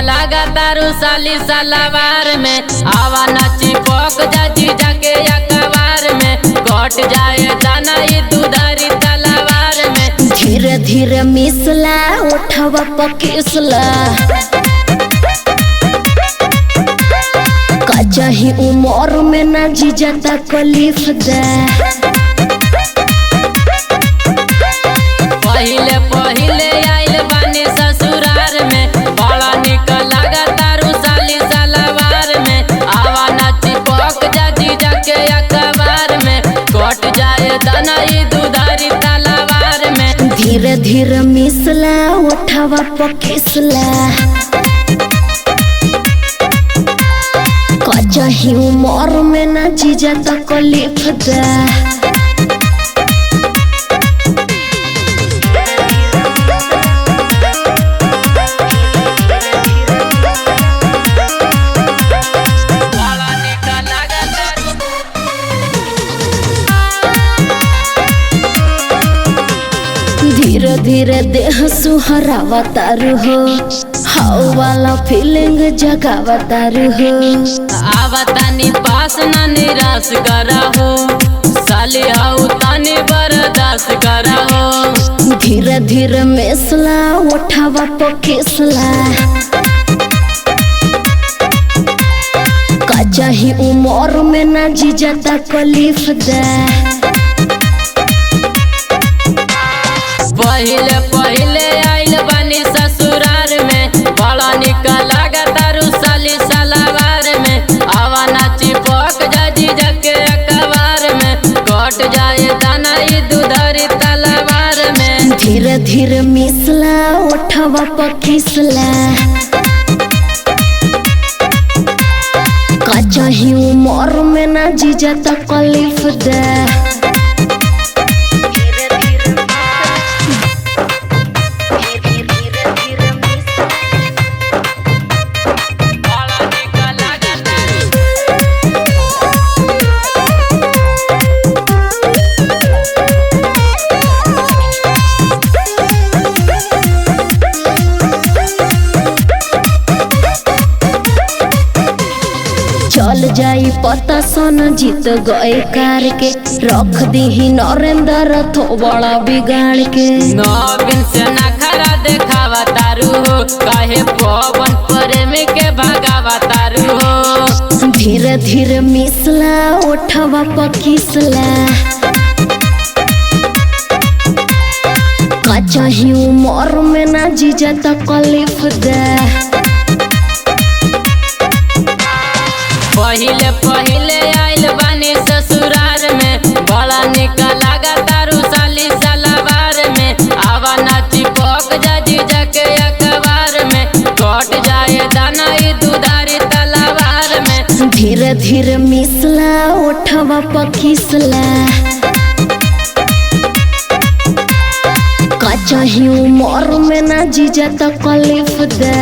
लगा तारू साली सलवार में आवा नाची पक जाची जाके अखबार में कट जाए दाना ये दुधारी तलवार में। धीरे धीरे मिसला उठवा पकिसला कचाही उमर में ना जीजा तकलीफ दे। पहिले पहिले आइल बानी ससुरार में बड़ा निक लगा तारू साली सलवार में आवा नाची पक जाची जाके अखबार में कट जाए दाना ये दुधारी तलवार में। धीरे धीरे मिसला उठवा पकिसला कचाही उमर में ना जीजा तकलीफ दे। धीरे धीरे देह सुहरावा तारू हो हाउ वाला फीलिंग जगावा तारू हो। आवा तानी पास ना निराश करा हो साली हाउ तानी बर्दाश्त करा हो। धीरे धीरे मेसला उठावा पकिसला कचाही उमर में ना जीजा तकलीफ दे। पहिले पहिले आइल बानी ससुरार में बड़ा निक लगा तारू साली सलवार में आवा नाची पक जाजी जाके अखबार में कट जाए दाना ये दुधारी तलवार में। धीरे धीरे मिसला उठवा पकिसला कचाही उमर में ना जीजा तकलीफ दे। चल जाई पता सन जीत गए कार के रख दी नरेंद्र थो बड़ा बिगाड़ के। नवीन से नखरा देखावा तारू हो काहे पवन प्रेम के भगावा तारू हो। धीरे धीरे मिसला उठवा पकिसला कचाही उमर में ना जीजा तकलीफ दे। पहिले पहिले आइल बानी ससुरार में बड़ा निक लगा तारू साली सलवार में आवा नाची पक जाजी जाके अखबार में कट जाए दाना ये दुधारी तलवार में। धीरे धीरे मिसला उठवा पकिसला कचाही उमर में ना जीजा तकलीफ दे।